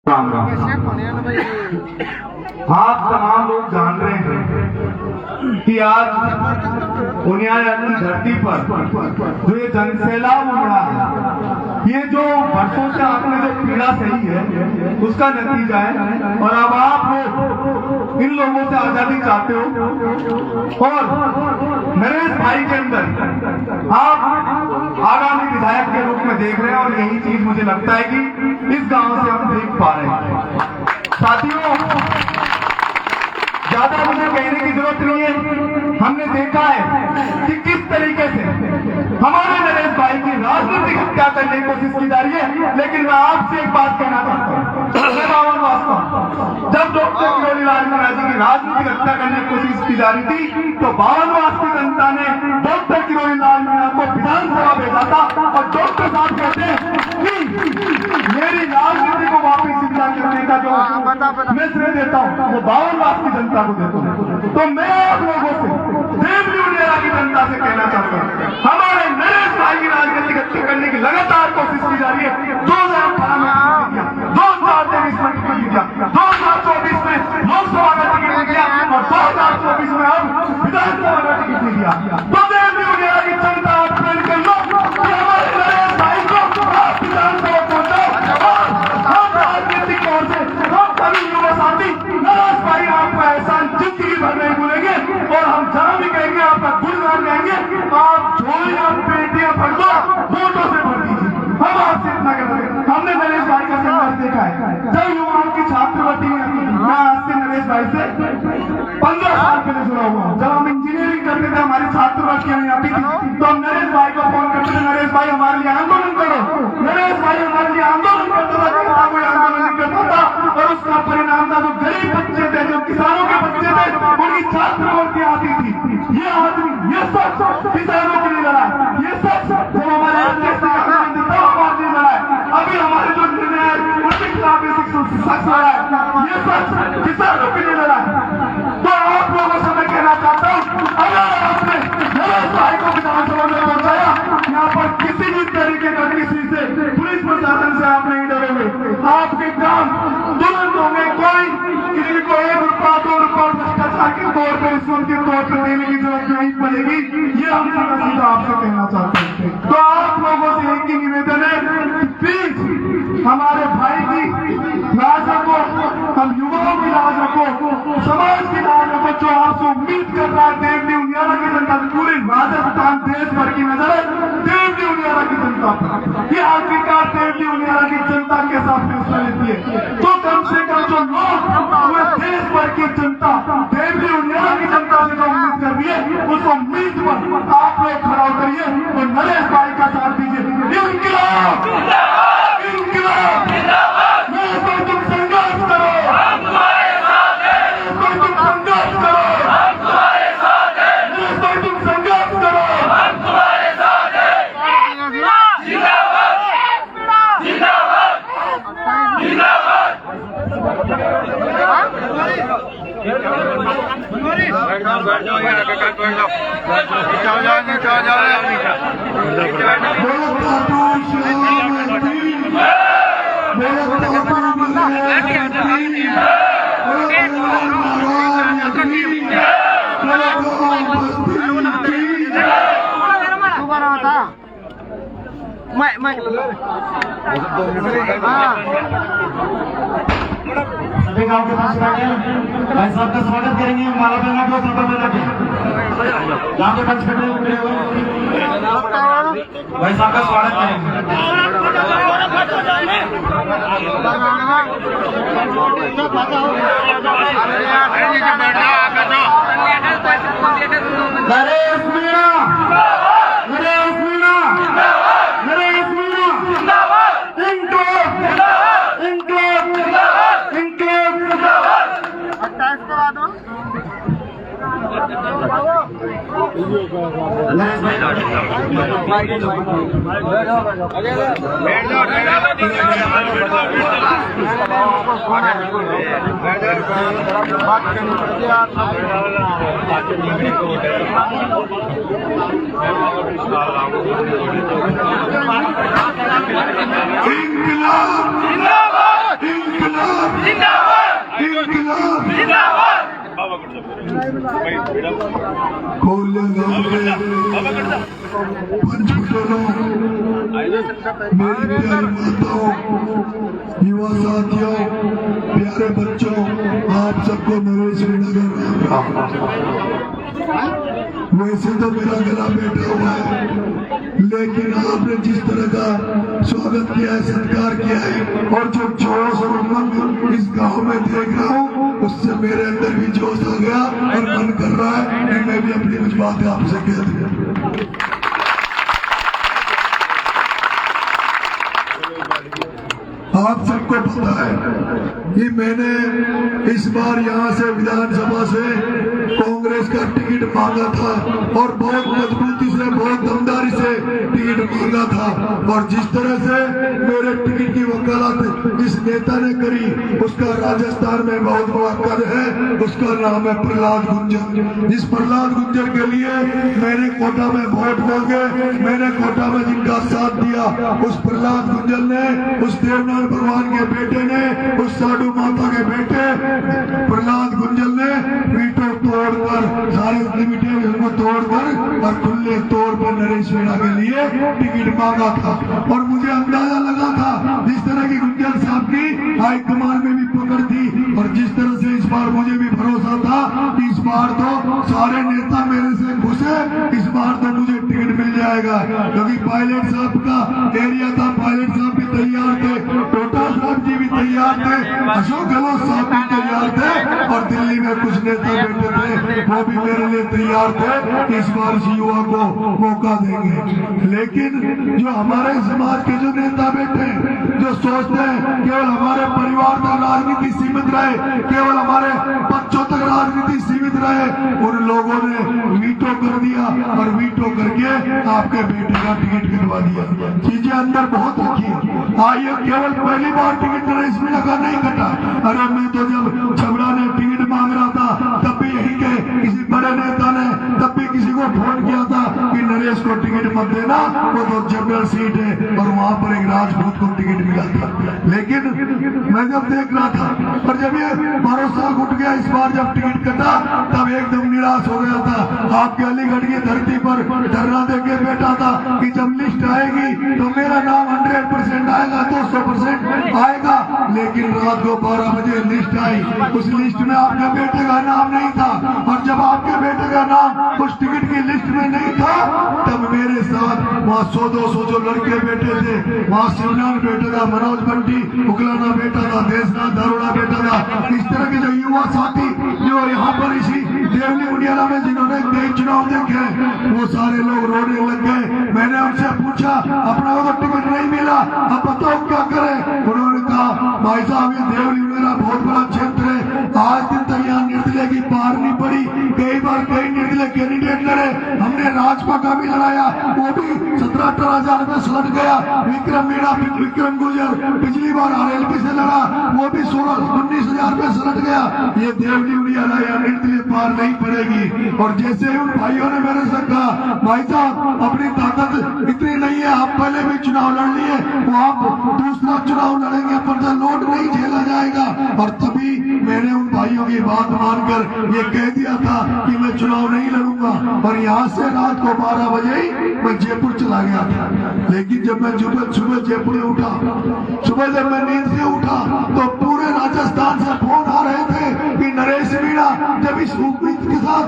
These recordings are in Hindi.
राम राम। आप तमाम लोग जान रहे हैं कि आज उनियारा की धरती पर जो ये जनसैलाब उमड़ा है, ये जो वर्षों से आपने जो पीड़ा सही है उसका नतीजा है। और अब आप लोग इन लोगों से आजादी चाहते हो और नरेश भाई के अंदर आप आगामी विधायक के रूप में देख रहे हैं। और यही चीज मुझे लगता है कि इस गांव से हम देख पा रहे हैं। साथियों, ज्यादा मुझे कहने की जरूरत नहीं है। हमने देखा है कि किस तरीके से हमारे नरेश भाई की राजनीतिक हत्या करने की कोशिश की जा रही है। लेकिन मैं आपसे एक बात कहना चाहता हूँ, जब डॉक्टर किरोड़ी लाल मीणा जी की राजनीतिक हत्या करने की कोशिश की जा रही थी तो बावनवास की जनता ने डॉक्टर किरोड़ी लाल मीणा को विधानसभा भेजा था। और डॉक्टर साहब कहते हैं कि मेरी राजनीति को वापस जिंदा करने का जो मैं श्रेय देता हूँ वो बावनवास की जनता को देता हूँ। तो मैं आप लोगों से देवली उनियारा की जनता से कहना चाहता हूँ, हमारे नरेश भाई की राजनीतिक हत्या करने की लगातार कोशिश की जा रही है। 2018 में 2023 में टिकट दिया, 2024 में लोकसभा का टिकट दिया और 2024 में अब विधानसभा का टिकट दिया। तो देवली उनियारा की जनता आप प्रेम कर लो कि हमारे नरेश भाई को आप विधानसभा पहुंचाओ। हम राजनीतिक तौर से हम सभी युवा साथी नरेश भाई आपका एहसान जिंदगी भर नहीं भूलेंगे। और हम जहां भी कहेंगे आपका गुणगान गाएंगे। आप झोलियां पेटियां भर दो, वोटों से भर दीजिए। हम आपसे इतना कर रहे हैं। हमने नरेश भाई का संघर्ष देखा है। जब युवाओं की छात्रवृत्ति में मैं आज से नरेश भाई से 15 साल पहले जुड़ा हुआ हूँ। जब हम इंजीनियरिंग करते थे हमारी छात्रवृत्तियां नहीं आती थी तो हम नरेश भाई को फोन करते थे, नरेश भाई हमारे लिए आंदोलन करो। नरेश भाई हमारे लिए आंदोलन करता था, कोई आंदोलन नहीं करता था। और उसका परिणाम था जो गरीब बच्चे थे, जो किसानों के बच्चे थे, उनकी छात्रवृत्ति आती थी। ये आदमी ये सब किसानों के लिए लड़ा, ये सब जब हमारे अभी हमारे जो निर्णय है उनके खिलाफ सख्त हो रहा है, ये सब किसानों के लिए लड़ा है। तो आप लोगों से मैं कहना चाहता हूँ, अगर आपने नरेश भाई को विधानसभा में पहुंचाया, यहाँ पर किसी भी तरीके का किसी से पुलिस प्रशासन से आप नहीं डरोगे। आपके काम तुरंत होंगे। कोई किसी को 1 रुपया 2 रुपया भ्रष्टाचार के तौर पर रिश्वत के तौर पर देने की जरूरत नहीं पड़ेगी। ये हम सीधा आपसे कहना चाहते हैं। तो आप लोगों से एक ही निवेदन है, प्लीज हमारे भाई की लाज रखो, हम युवाओं की लाज रखो, समाज की लाज रखो। जो आपसे उम्मीद कर रहा है देवली उनियारा की जनता से, पूरे राजस्थान देश भर की नजर है देवली उनियारा की जनता पर। ये आखिरकार देवली उनियारा की जनता के साथ फैसला लेती है। तो कम से कम जो लोग पूरे देश भर की जनता देवली उनियारा की जनता से जो उम्मीद कर रही है उस उम्मीद पर आप लोग खड़ा उतरिए और नरेश भाई का साथ दीजिए। इंकलाब इंकलाब, तुम संघर्ष करो, तुम संघर्ष करो, तुम संघर्ष करो। सभी गांव के पास बैठे भाई साहब का स्वागत करेंगे। माला पहना के सफर में रखें। गांव के पास बैठे हुए भाई साहब का स्वागत करेंगे। नरेश मीणा, नरेश मीणा, नरेश मीणा, इंक्लाब, इंक्लाब, इंक्लाब। नरेश भाई इंकलाब, इंकलाब। मेरी प्यारी माताओं, युवा साथियों, प्यारे बच्चों, आप सबको नरेश नगर वैसे तो मेरा गला बैठा हुआ है, लेकिन आपने जिस तरह का स्वागत किया है, सत्कार किया है और जो जोश और उमंग इस गांव में देख रहा हूँ, उससे मेरे अंदर भी जोश आ गया और मन कर रहा है कि मैं भी अपनी कुछ बातें आपसे कह दूं। आप सबको पता है कि मैंने इस बार यहाँ से विधानसभा से कांग्रेस का टिकट मांगा था और बहुत मजबूती से, बहुत दमदारी से टिकट मांगा था और जिस तरह से मेरे टिकट की वकालत जिस नेता ने करी, उसका राजस्थान में बहुत बड़ा कद है, उसका नाम है प्रहलाद गुर्जर। जिस प्रहलाद गुर्जर के लिए मैंने कोटा में वोट मांगे, मैंने कोटा में जिनका साथ दिया, उस प्रहलाद गुर्जर ने, उस देवनाथ भगवान के बेटे ने, उस साधु माता के बेटे प्रहलाद गुंजल ने वीटो तोड़कर, सारे लिमिटेशन को तोड़कर और खुले तौर पर नरेश मीणा के लिए टिकट मांगा था। और मुझे अंदाजा लगा था, जिस तरह की गुंजल साहब की हाईकमान में भी पकड़ थी और जिस तरह से इस बार मुझे भी भरोसा था कि इस बार तो सारे नेता मेरे से खुश है, इस बार तो मुझे टिकट मिल जाएगा, क्योंकि पायलट साहब का एरिया था, पायलट साहब भी तैयार थे, टोटा साहब जी भी तैयार थे, अशोक गहलोत साहब भी तैयार थे और दिल्ली में कुछ नेता बैठे थे, वो भी मेरे लिए तैयार थे कि इस बार इस युवा को मौका देंगे। लेकिन जो हमारे समाज के जो नेता बैठे, जो सोचते हैं केवल हमारे परिवार तक राजनीति सीमित रहे, केवल हमारे बच्चों तक राजनीति सीमित रहे, उन लोगों ने वीटो कर दिया और वीटो करके आपके बेटे का टिकट कटवा दिया। चीजें अंदर बहुत रखी है। आइए, केवल पहली बार टिकट नरेश मीणा का नहीं कटा। अरे मैं तो जब छबड़ा ने टिकट मांग रहा था, तब भी यही के किसी बड़े नेता ने तब भी किसी को फोन किया था कि नरेश को टिकट मत देना, वो तो जनरल सीट है, और वहां पर एक राजपूत को टिकट मिला था। लेकिन मैं जब देख रहा था और जब ये भरोसा उठ गया, इस बार जब टिकट कटा तब एकदम निराश हो गया था। आपके अलीगढ़ की धरती पर धरना देके बैठा था कि जब लिस्ट आएगी तो मेरा नाम 100% आएगा, 200% आएगा। लेकिन रात को 12 बजे लिस्ट आई, उस लिस्ट में आपके बेटे का नाम नहीं था, और जब आपके बेटे का नाम उस टिकट की लिस्ट में नहीं था, तब मेरे साथ वहाँ 100-200 जो लड़के बैठे थे, वहाँ शिवनाथ बेटा था, मनोज बंटी उकलाना बेटा था, देशनाथ दारोड़ा बेटा था, इस तरह के जो युवा साथी जो यहाँ पर इसी देवली उडियाला में जिन्होंने कई चुनाव देखे, वो सारे लोग रोने लग गए। मैंने उनसे पूछा, अपना को टिकट नहीं मिला, अब बताओ क्या करें? उन्होंने कहा, भाई साहब ये देवली उडियाला बहुत बड़ा क्षेत्र है, आज दिन तक यहाँ निर्दलीय की पार नहीं पड़ी, कई बार कई निर्दलीय कैंडिडेट लड़े, हमने राजपा का भी लड़ाया, वो भी 17-18 में सलट गया। विक्रम मीणा, विक्रम गुर्जर पिछली बार आरएलपी से लड़ा, वो भी 16-19 में सलट गया। ये देवली उडियाला या निर्दलीय पार नहीं पड़ेगी। और जैसे उन भाइयों ने मेरे से कहा, भाई साहब अपनी ताकत इतनी नहीं है, आप पहले भी चुनाव लड़ लिए, वो आप दूसरा चुनाव लड़ेंगे पर लोड नहीं झेला जाएगा। और तभी मैंने उन भाइयों की बात मानकर ये कह दिया था कि मैं चुनाव नहीं लड़ूंगा, और यहाँ से रात को 12 बजे ही मैं जयपुर चला गया था। लेकिन जब मैं सुबह जयपुर में उठा, सुबह जब मैं नींद से उठा तो पूरे राजस्थान से फोन आ रहे थे कि नरेश मीणा, जब इस उम्मीद के साथ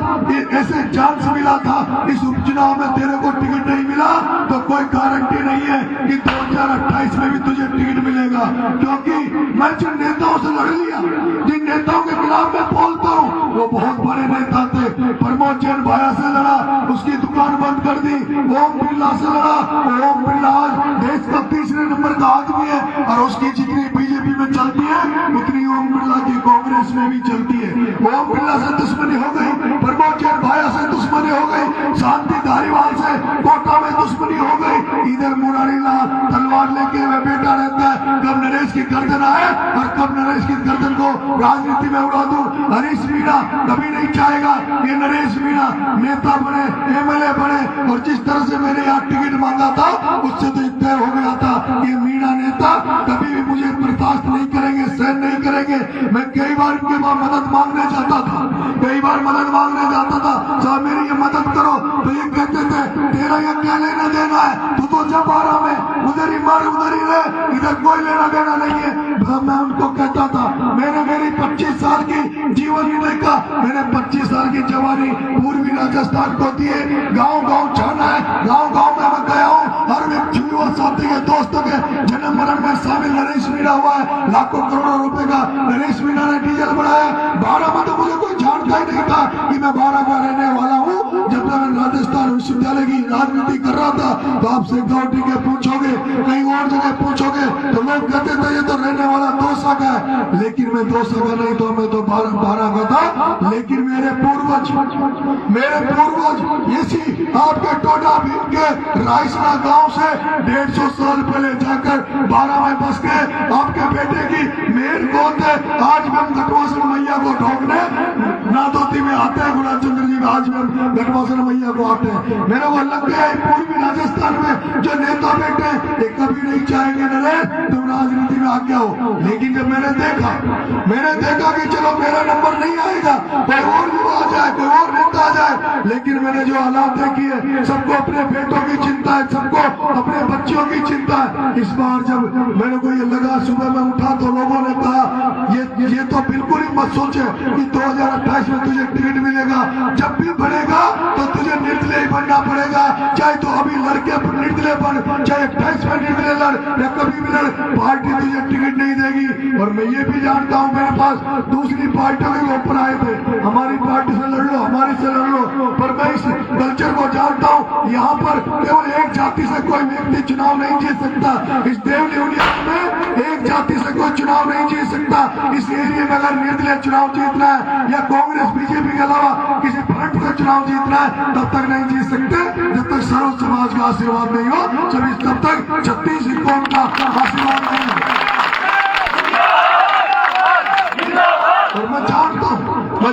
ऐसे चांस मिला था, इस उपचुनाव में तेरे को टिकट नहीं मिला तो कोई गारंटी नहीं है कि 2028 में भी तुझे टिकट मिलेगा। क्योंकि मैं जिन नेताओं से लड़ लिया, जिन नेताओं के खिलाफ मैं बोलता हूँ, वो बहुत बड़े नेता थे। प्रमोद जैन भाया से लड़ा, उसकी दुकान बंद कर दी। ओम बिरला से लड़ा, ओम बिरला आज देश का 3रे नंबर का आदमी है, और उसकी जितनी बीजेपी में चलती है उतनी ओम बिरला की कांग्रेस में भी चलती है। ओम बिरला से दुश्मनी हो गई, प्रमोद जैन भाया से दुश्मनी हो गई, शांति धारीवाल से कोटा में दुश्मनी हो गई, इधर मुरारी लाल तलवार लेके वह बेटा रहता है, कब नरेश की गर्दन आए और कब नरेश की गर्दन को राजनीति में उड़ा दूं। हरीश मीणा कभी नहीं चाहेगा ये नरेश मीणा नेता बने, एमएलए बने। और जिस तरह से मैंने यहाँ टिकट मांगा था, उससे तो तय हो गया था कि मीणा नेता कभी भी मुझे बर्दाश्त नहीं करेंगे, सहन नहीं करेंगे। मैं कई बार इनके पास मदद मांगने जाता था, कई बार बार मदद मांगने जाता था, साहब मेरी ये मदद करो, तो ये कहते थे तेरा ये क्या लेना देना है, तू तो जब आ रहा में उधर ही मार उधर ही रहे, इधर कोई लेना देना नहीं है। मैं उनको कहता था मैंने मेरी 25 साल की जीवन ही देखा, मैंने 25 साल की जवानी पूर्वी राजस्थान को दिए, गांव गांव जाना है, गांव गांव में मैं गया हूँ, हर व्यक्ति युवा साथी के दोस्तों के जन्म मरण में शामिल नरेश मीणा हुआ है, लाखों करोड़ों रुपए का नरेश मीणा ने डीजल बढ़ाया। 12 में तो मुझे कोई जानता ही नहीं था कि मैं 12 का रहने वाला हूँ। जब मैं राजस्थान विश्वविद्यालय की राजनीति कर रहा था तो आपसे गौटी के पूछोगे, कहीं और जगह पूछोगे तो लोग कहते थे ये तो रहने वाला 200 का है, लेकिन मैं 200 का नहीं तो मैं तो 12 का था। लेकिन मेरे पूर्वज इसी आपके टोडा भीम के रायसना गांव से 150 साल पहले जाकर 12 में बस गए। आपके बेटे की मेन गोद है, आज भी हम घटवासन मैया को ढोकने नादोती में आते हैं, गुलाब चंद्र जी में आज भी हम घटवासन मैया को आते हैं। मेरे को लग गया पूर्वी राजस्थान में जो नेता बैठे ये कभी नहीं चाहेंगे नरेश तुम राजनीति में आगे हो। लेकिन जब मैंने देखा कि चलो मेरा नंबर नहीं आएगा, कोई और युवा आ जाए, कोई और नेता आ जाए, लेकिन मैंने जो हालात देखी है, सबको अपने बेटों की चिंता है, सबको अपने बच्चों की चिंता है। इस बार जब मेरे को ये लगा, सुबह में उठा तो लोगों ने कहा ये तो बिल्कुल ही मत सोचे कि 2028 में तुझे टिकट मिलेगा, जब भी बढ़ेगा तो तुझे निर्दलीय ही बनना पड़ेगा, चाहे तो अभी लड़के निर्दलीय बन, चाहे 28 में निर्दलीय लड़ या कभी भी लड़, पार्टी तुझे टिकट नहीं देगी। और मैं ये भी जानता हूँ मेरे पास दूसरी पार्टियों के ऊपर आए थे, हमारी पार्टी से लड़ लो, हमारी से लड़ लो, पर मैं इस कल्चर को जानता हूँ, यहाँ पर केवल एक जाति से कोई व्यक्ति चुनाव नहीं जीत सकता। इस देवली यूनियन में एक जाति से कोई चुनाव नहीं जीत सकता। इस एरिया में अगर निर्दलीय चुनाव जीतना है या कांग्रेस बीजेपी के अलावा किसी फ्रंट से चुनाव जीतना है, तब तक नहीं जीत सकते जब तक सर्व समाज का आशीर्वाद नहीं हो, तब तक 36 कौम का आशीर्वाद नहीं हो। और मैं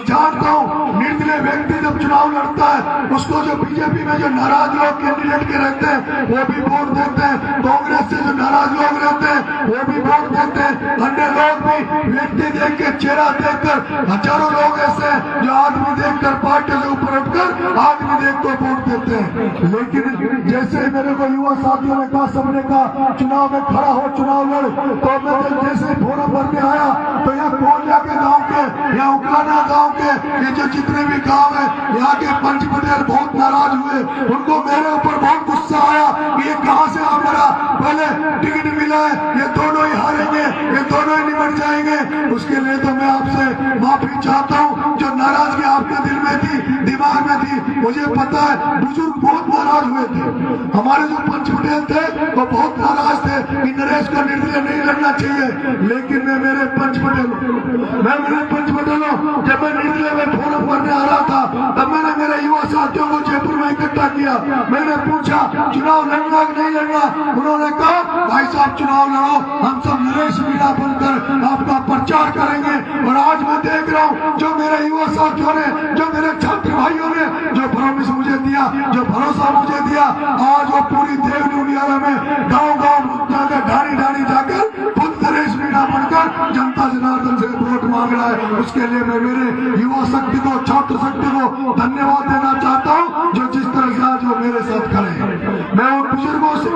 जानता हूँ निर्दलीय व्यक्ति जब चुनाव लड़ता है उसको जो बीजेपी में जो नाराज लोग कैंडिडेट के रहते हैं वो भी वोट देते हैं, कांग्रेस से जो नाराज लोग रहते हैं वो भी वोट देते हैं, अन्य लोग भी व्यक्ति देख के चेहरा देखकर, हजारों लोग ऐसे हैं जो आदमी देखकर पार्टी से ऊपर उठकर आदमी देख कर वोट देते हैं। लेकिन जैसे मेरे को युवा साथियों ने कहा, सबने कहा चुनाव में खड़ा हो, चुनाव लड़, तो मैं जैसे फोरम भरने आया तो यहाँ कोलिया के गाँव के, यहाँ उकलाना गाँव के, ये जो जितने भी गांव है यहाँ के पंच पटेल बहुत नाराज हुए, उनको मेरे ऊपर बहुत गुस्सा आया कि ये कहां से हमारा पहले टिकट मिला है, ये दोनों ही हारेंगे, ये दोनों ही निमट जाएंगे। उसके लिए तो मैं आपसे माफी चाहता हूँ, जो नाराजगी आपके दिल में थी, दिमाग में थी, मुझे पता है बुजुर्ग बहुत नाराज हुए थे, हमारे जो पंच पटेल थे वो बहुत नाराज थे कि नरेश को निर्दलीय नहीं लड़ना चाहिए। लेकिन मैं मेरे पंच पटेलों जब मैं निर्दलीय में फोरम करने आ रहा था तब मैंने मेरे युवा साथियों को जयपुर में इकट्ठा किया, मैंने पूछा चुनाव लड़ना कि नहीं लड़ना, उन्होंने कहा भाई साहब चुनाव लड़ो, हम सब नरेश मीणा बनकर आपका प्रचार करेंगे। और आज मैं देख रहा हूँ जो मेरे युवा साथियों ने, जो मेरे छात्र भाइयों ने जो प्रॉमिस मुझे दिया, जो भरोसा मुझे दिया, आज वो पूरी देवली उनियारा में गाँव गाँव जाकर ढाणी ढाणी जाकर खुद नरेश मीणा बनकर जनता जनार्दन से वोट मांग रहा है। उसके लिए मैं मेरे युवा शक्ति को, छात्र शक्ति को धन्यवाद देना चाहता हूँ जो जिस तरह से आज वो मेरे साथ खड़े हैं। मैं उन बुजुर्गों से,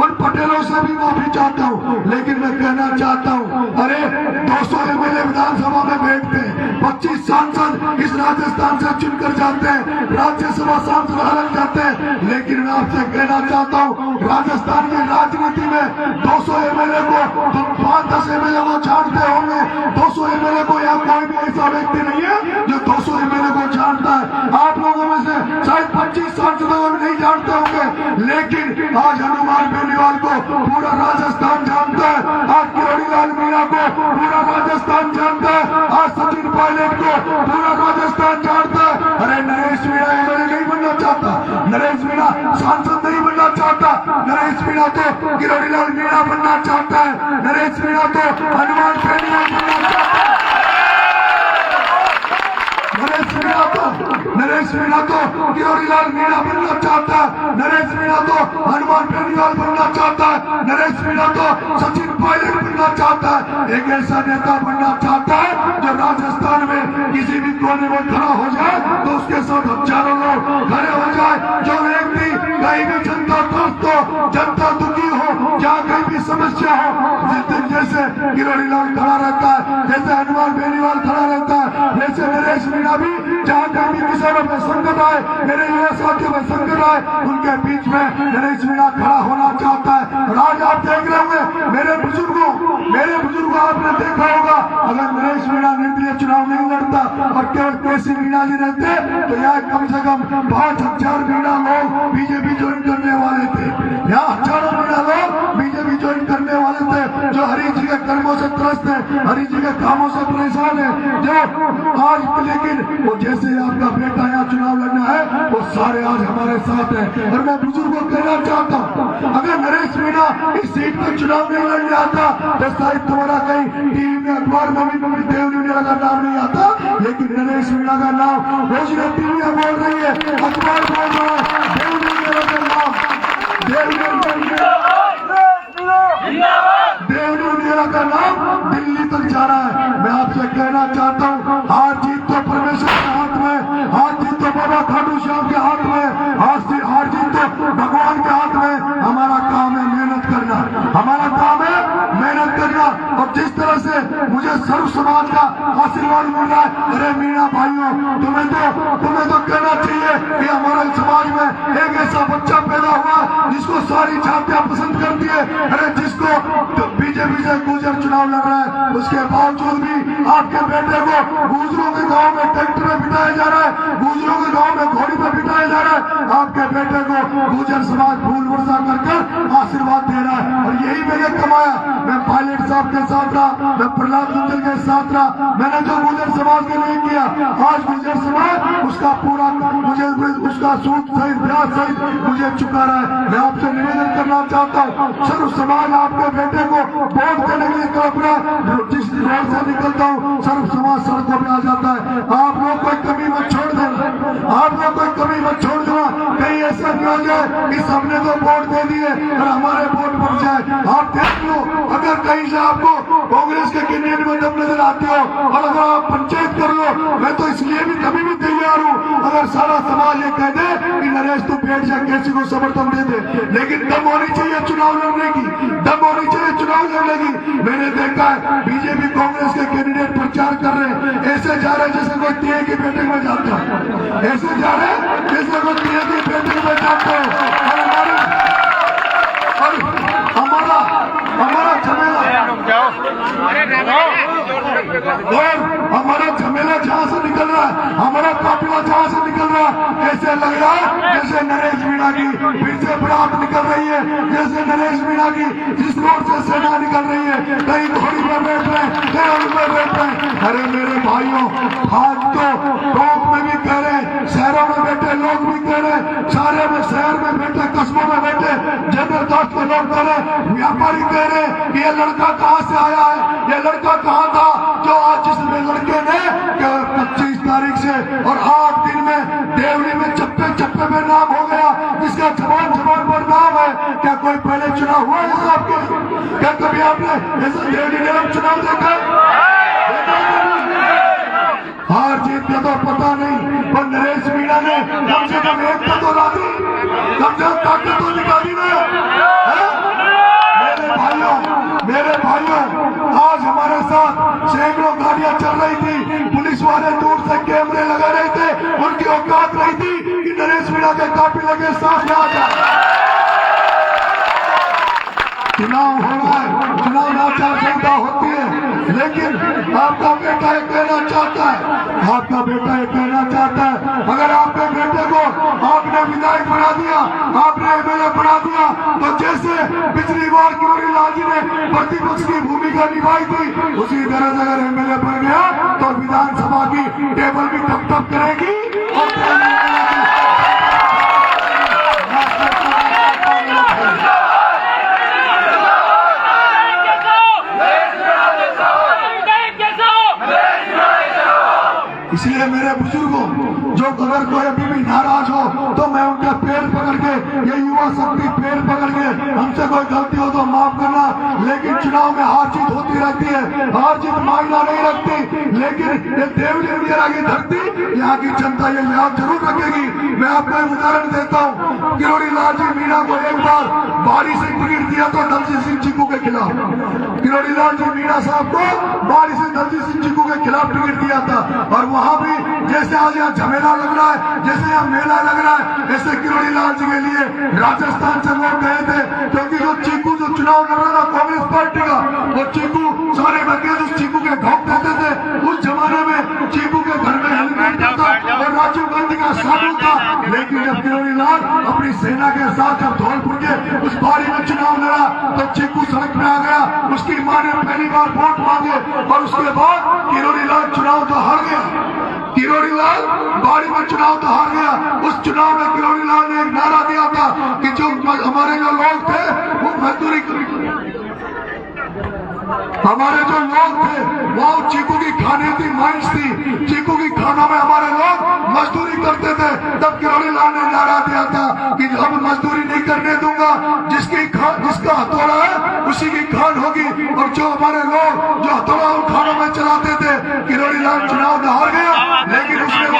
उन पटेलों से भी माफी चाहता हूँ, लेकिन मैं कहना चाहता हूँ अरे 200 एमएलए विधानसभा में बैठते हैं, 25 सांसद इस राजस्थान से चुनकर जाते हैं, राज्यसभा सांसद अलग जाते हैं, लेकिन मैं आपसे कहना चाहता हूँ राजस्थान की राजनीति में 200 एमएलए को तुम 5-10 एमएलए को जानते होंगे, 200 एमएलए को यहाँ कोई भी ऐसा व्यक्ति नहीं है जो 200 एमएलए को जानता है। आप लोगों में से शायद 25 सांसदों को नहीं जानते होंगे, लेकिन आज हनुमान बेनीवाल को पूरा राजस्थान जानता है, आज किरोड़ीलाल मीणा को पूरा राजस्थान जानता है, आज सचिन पायलट को पूरा राजस्थान जानता है। अरे नरेश मीणा एमएलए नहीं बनना चाहता, नरेश मीणा सांसद नहीं बनना चाहता, नरेश मीणा तो किरोड़ीलाल मीणा बनना चाहता है, नरेश मीणा तो हनुमान बेनीवाल बनना चाहता है, नरेश मीणा तो किरोड़ीलाल मीणा बनना चाहता है, नरेश मीणा तो हनुमान बेनीवाल बनना चाहता है, नरेश मीणा तो सचिन पायलट बनना चाहता है। एक ऐसा नेता बनना चाहता है जो राजस्थान में किसी भी कोने में खड़ा हो जाए उसके साथ हजारों लोग खड़े हो जाए। जो व्यक्ति कहीं भी जनता त्रस्त हो, जनता दुखी हो, जहाँ कहीं भी समस्या हो, जैसे किरोड़ी लाल खड़ा रहता है, जैसे हनुमान बेनीवाल खड़ा रहता है, जैसे नरेश मीणा भी जहाँ कहीं भी किसानों में संकट आए, मेरे युवा साथियों में संकट आए, उनके बीच में नरेश मीणा खड़ा होना चाहता है। और आज आप देख रहे होंगे मेरे बुजुर्गों आपने देखा होगा, अगर नरेश मीणा निर्दलीय चुनाव नहीं लड़ता और केवल केसी मीणा जी रहते तो यहाँ कम से कम 5,000 मीणा लोग बीजेपी ज्वाइन करने वाले थे। यहाँ हजारों मीणा लोग बीजेपी ज्वाइन करने वाले थे, जो हरी जी के कर्मों से त्रस्त है, हरी जी के कामों से परेशान है, जो आज लेकिन वो जैसे आपका बेटा यहाँ चुनाव लड़ना है वो सारे आज हमारे साथ है। और मैं बुजुर्गों को कहना चाहता हूँ, अगर नरेश मीणा इस सीट पर चुनाव नहीं लड़ने आता तो शायद तुम्हारा कहीं टीवी में अखबार में भी देवनी मीणा का नाम नहीं आता, लेकिन नरेश मीणा का नाम रोज टीवियां बोल रही है, अखबार बोल रहा है, देवनी मीणा का नाम, देवनी मीणा का नाम दिल्ली तक जा रहा है। मैं आपसे कहना चाहता हूँ, हार जीत तो परमेश्वर के हाथ में, हार जीत तो बाबा खाटू श्याम के हाथ में, हार जीत तो भगवान के हाथ में। हमारा काम है मेहनत करना, हमारा काम है मेहनत करना। और जिस तरह से मुझे सर्व समाज का आशीर्वाद मिल रहा है, अरे मीणा भाइयों, तुम्हें तो कहना चाहिए कि हमारे समाज में एक ऐसा बच्चा पैदा हुआ जिसको सारी जातियां पसंद करती है। अरे जिसको बीजेपी से गुजर चुनाव लड़ रहा है, उसके बावजूद भी आपके बेटे को गुजरों के गांव में ट्रैक्टर में बिठाया जा रहा है, गुजरों के गांव में घोड़ी पर बिठाया जा रहा है। आपके बेटे को गुजर समाज फूल वर्षा कर आशीर्वाद दे रहा है। और यही मैंने कमाया। मैं पायलट साहब के साथ रहा, मैं प्रहलाद गुंजर के साथ रहा, मैंने जो गुजर समाज के लिए किया, आज गुजर समाज उसका पूरा मुझे उसका सूद सहित ब्याज सहित मुझे चुका रहा है। मैं आपसे निवेदन करना चाहता हूँ, सर्व समाज आपके बेटे को वोट देने के लिए तड़प रहा है। जिस रोड से निकलता हूँ सर्व समाज सड़कों पे आ जाता है। आप लोग कोई कमी मत छोड़ देना, आप लोग कोई कमी मत छोड़ देना। कहीं ऐसा नहीं हो जाए कि सबने तो वोट दे दिए और हमारे वोट बढ़ जाए। आप देख लो, अगर कहीं से आपको कांग्रेस के कैंडिडेट में जब नजर आते हो और अगर आप पंचायत कर लो, मैं तो इसलिए भी कभी भी तैयार हूँ अगर सारा समाज ये कह दे कि नरेश तू बैठ जा, किसी को समर्थन दे दे, लेकिन दम होनी चाहिए चुनाव लड़ने की, दम होनी चाहिए चुनाव लड़ने की। मैंने देखा है बीजेपी कांग्रेस के कैंडिडेट प्रचार कर रहे हैं, ऐसे जा रहे जैसे कोई टीए की बैठक में जाता है, ऐसे जा रहे जैसे कोई टीए की बैठक में जाते हैं। हमारा झमेला जहाँ से निकल रहा है, हमारा काफिला जहाँ से निकल रहा है, ऐसे लग रहा है जैसे नरेश मीणा की फिर से बरात निकल रही है, जैसे नरेश मीणा की जिस रोड से सेना निकल रही है, कहीं घोड़ी पर बैठ रहे हैं, कहीं उड़ पर बैठ रहे हैं। अरे मेरे भाइयों, आज तो गाँव में भी कह रहे, शहरों में बैठे लोग भी कह रहे, सारे में शहर में बैठे, कस्बों में बैठे जनरल कास्ट के लोग कह रहे, व्यापारी कह रहे कि ये लड़का कहाँ से आया है, ये लड़का कहाँ था जो आज जिसमें लड़के ने 25 तारीख से और 8 दिन में देवली में चप्पे चप्पे में नाम हो गया, जिसका जबान जबान पर नाम है। क्या कोई पहले चुनाव हुआ है आपके? क्या कभी आपने ऐसा देवली में चुनाव देखा? हार जीत का तो पता नहीं, पर नरेश मीणा ने कम से कम एकता तो ला दी, कम से कम ताकत तो दिखा दी ना। मेरे भाइयों, आज हमारे साथ सैकड़ों गाड़ियां चल रही थी, पुलिस वाले दूर से कैमरे लगा रहे थे, उनकी औकात नहीं थी कि नरेश मीणा के काफिले के साथ आ जाए। चुनाव हो रहा है, चुनाव आचार संहिता होती है, लेकिन आपका बेटा ये कहना चाहता है, आपका बेटा ये कहना चाहता है, अगर आपके बेटे को आपने विधायक बना दिया, आपने एमएलए बना दिया, तो जैसे पिछली बार किरोड़ी लाल जी ने प्रतिपक्ष की भूमिका निभाई थी, उसी तरह से अगर एमएलए बन गया तो विधानसभा की टेबल भी ठप ठप करेगी और इसलिए मेरे बुजुर्गों, जो अगर कोई अभी भी नाराज हो तो मैं उनका पैर पकड़ के, ये युवा शक्ति पैर पकड़ के, हमसे कोई गलती हो तो माफ करना, लेकिन चुनाव में हार जीत होती रहती है, हार जीत मायना नहीं रखती, लेकिन ये देवली इंडिया की धरती, यहाँ की जनता ये याद जरूर रखेगी। मैं आपको एक उदाहरण देता हूँ, किरोड़ी लाल जी मीणा को एक बार बारी से टिकट दिया तो दलजीत सिंह चीकू के खिलाफ, किरोड़ी लाल जी मीणा साहब को बारी से दलजीत सिंह चीकू के खिलाफ टिकट दिया था। और वहां भी जैसे आज यहाँ झमेला लग रहा है, जैसे यहाँ मेला लग रहा है, ऐसे किरोड़ी लाल जी के लिए राजस्थान से लोग गए थे, क्योंकि जो चीकू जो चुनाव लड़ रहा था कांग्रेस पार्टी का, वो चीकू सारे बंदे उस चीकू के घोंक देते थे। उस जमाने में चीकू के घर में हेलमेट था और राजीव गांधी का साधु था, लेकिन जब किरोड़ी लाल अपनी सेना के साथ जब धौलपुर के उस बारी में चुनाव लड़ा तो चीकू सड़क में आ गया, उसकी मां ने पहली बार वोट मांगे और उसके बाद किरोड़ी लाल चुनाव तो हार गया। किरोड़ी लाल बारी में चुनाव तो हार गया। उस चुनाव में किरोड़ी लाल ने एक नारा दिया था कि जो हमारे जो लोग थे वो मजदूरी, हमारे जो लोग थे वो चीकू की खाने थी, माइंस थी, चीकू की खानों में हमारे लोग मजदूरी करते थे। तब किरोड़ी लाल ने नारा दिया था कि हम मजदूरी नहीं करने दूंगा, जिसका हथौड़ा है उसी की खान होगी। और जो हमारे लोग जो हथौड़ा खानों में चलाते थे, किरोड़ी लाल चुनाव में हार गया, लेकिन उसने वो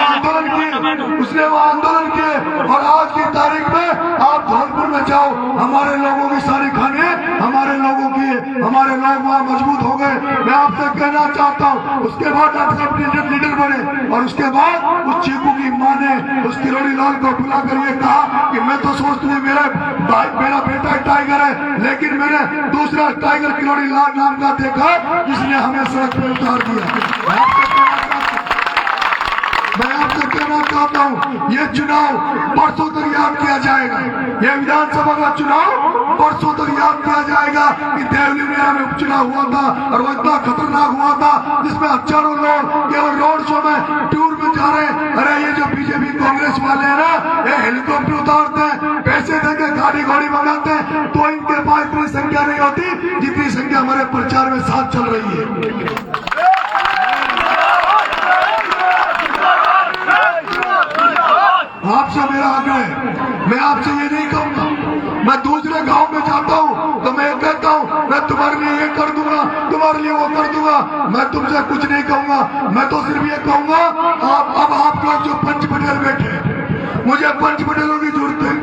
आंदोलन किए और आज की तारीख में आप धौलपुर में जाओ, हमारे लोगों की सारी खाने हमारे लोगों की, हमारे लोग वहाँ मजबूत हो गए। मैं आपसे कहना चाहता हूँ, उसके बाद आप सब लीडर बने और उसके बाद उस चीकू की माँ ने उस किरोड़ी लाल को बुलाकर ये कहा कि मैं तो सोचती हूँ मेरा बेटा टाइगर है, लेकिन मैंने दूसरा टाइगर किरोड़ी लाल नाम का देखा जिसने हमें सड़क पर उतार दिया। मैं आपसे कहना चाहता हूँ, ये चुनाव परसों तक याद किया जाएगा, ये विधानसभा का चुनाव परसों तक याद किया जाएगा कि देवली में उपचुनाव हुआ था और वो इतना खतरनाक हुआ था जिसमें हजारों लोग केवल रोड शो में टूर में जा रहे हैं। अरे ये जो बीजेपी कांग्रेस वाले हैं ना, ये हेलीकॉप्टर उतारते हैं, पैसे देके गाड़ी घोड़ी मंगाते हैं, तो इनके पास इतनी संख्या नहीं होती जितनी संख्या हमारे प्रचार में साथ चल रही है। आपसे मेरा आग्रह है, मैं आपसे ये नहीं कहूंगा, मैं दूसरे गांव में जाता हूँ तो मैं कहता हूँ मैं तुम्हारे लिए ये कर दूंगा, तुम्हारे लिए वो कर दूंगा, मैं तुमसे कुछ नहीं कहूंगा। मैं तो सिर्फ ये कहूंगा, आप लोग जो पंच पटेल बैठे, मुझे पंच पटेलों की जरूरत है,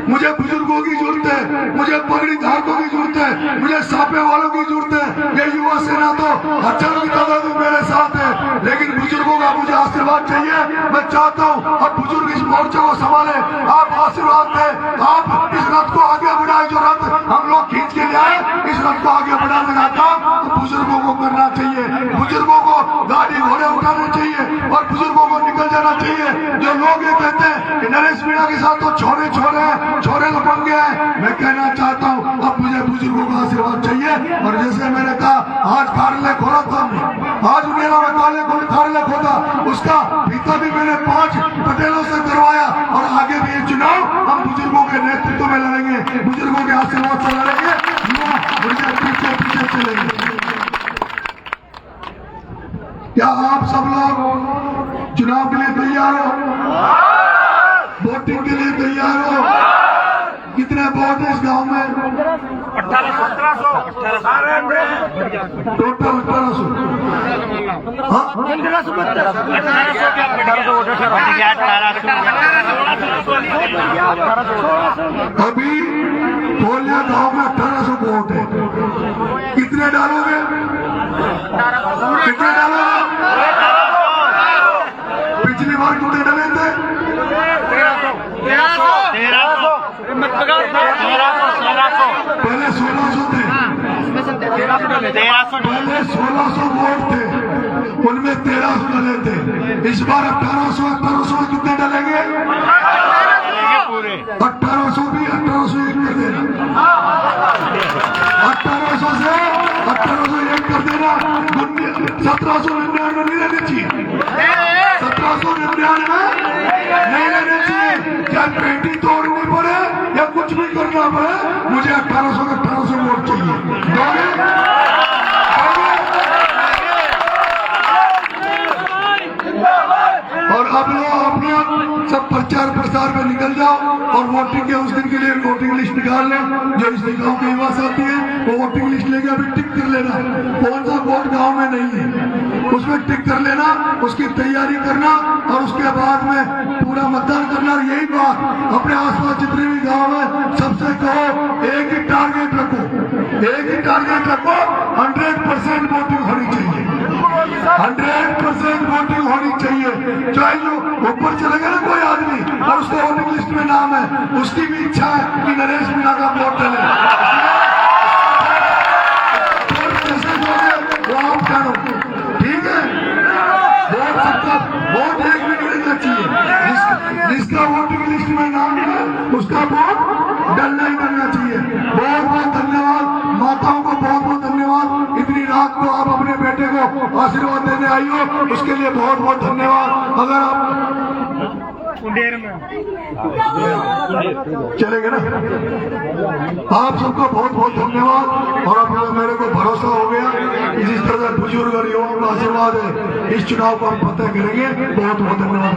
मुझे बुजुर्गों की जरूरत है, मुझे पगड़ी धारकों की जरूरत है, मुझे सापे वालों की जरूरत है। ये युवा सेना तो हजारों की तादाद में मेरे साथ है, लेकिन बुजुर्गों का मुझे आशीर्वाद चाहिए। मैं चाहता हूँ अब बुजुर्ग इस मोर्चे को संभाले, आप आशीर्वाद दें, आप इस रथ को आगे बढ़ाए, जो रथ हम लोग खींच के ले आए, इस रथ को आगे बढ़ाने का काम बुजुर्गों को करना चाहिए। बुजुर्गों को गाड़ी घोड़े उठाने चाहिए और बुजुर्गों को निकल जाना चाहिए। जो लोग ये कहते हैं कि नरेश मीणा के साथ तो छोरे तो बन गए हैं, मैं कहना चाहता हूँ अब मुझे बुजुर्गों का आशीर्वाद चाहिए। और जैसे मैंने कहा, आज कार्यालय खोला था, आज उन्हें कार्यालय खोला, उसका भीतर भी मैंने 5 पटेलों से करवाया और आगे भी ये चुनाव हम बुजुर्गों के नेतृत्व में लड़ेंगे, बुजुर्गों के आशीर्वाद से लड़ेंगे, युवा पीछे चलेंगे। क्या आप सब लोग चुनाव के लिए तैयार हो? वोटिंग के लिए तैयार हो? कितने वोट है इस गांव में? 1800 टोटल 1800। अभी कोलिया गांव में 1800 वोट है। कितने डालोगे? पिछली बार कितने डाले थे? 1300 पहले 1600 थे, पहले 1600 वोट थे, उनमें 1300 डले थे। इस बार 1800 कितने डलेंगे? 1800 भी 1800 एक कर देना, 1800 से 1800 एक कर देना। 1799 नहीं रहने चाहिए, 1799 नहीं रहने चाहिए। चाहे पेटी तोड़नी पड़े या कुछ भी करना पड़े, मुझे 1800 वोट चाहिए। दोगे? निकाल लें। जो इस्तीफाओं के युवा साथी है वो वोटिंग लिस्ट लेके अभी टिक कर लेना, कौन सा वोट गांव में नहीं है उसमें टिक कर लेना, उसकी तैयारी करना और उसके बाद में पूरा मतदान करना। और यही बात अपने आसपास जितने भी गांव है सबसे कहो, एक ही टारगेट रखो, एक ही टारगेट रखो, 100% वोटिंग होनी चाहिए, 100% वोटिंग होनी चाहिए। चाहे जो ऊपर चले गए ना कोई आदमी और उसका वोटिंग लिस्ट में नाम है, उसकी भी इच्छा है कि नरेश मीणा का वोट डले, वो आप जानो, ठीक है। वोट सबका, वोट एक भी नहीं देना चाहिए, जिसका वोटिंग लिस्ट में नाम है उसका वोट डलना ही करना चाहिए। बहुत बहुत धन्यवाद, माताओं को बहुत बहुत धन्यवाद, इतनी रात को आप अपने बेटे को आशीर्वाद देने आई हो, उसके लिए बहुत बहुत धन्यवाद। अगर आप चलेंगे ना, आप सबका बहुत बहुत धन्यवाद। और अब मेरे को भरोसा हो गया कि जिस तरह से बुजुर्ग और युवाओं का आशीर्वाद है इस चुनाव को हम फतेह करेंगे। बहुत बहुत धन्यवाद।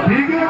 ठीक है।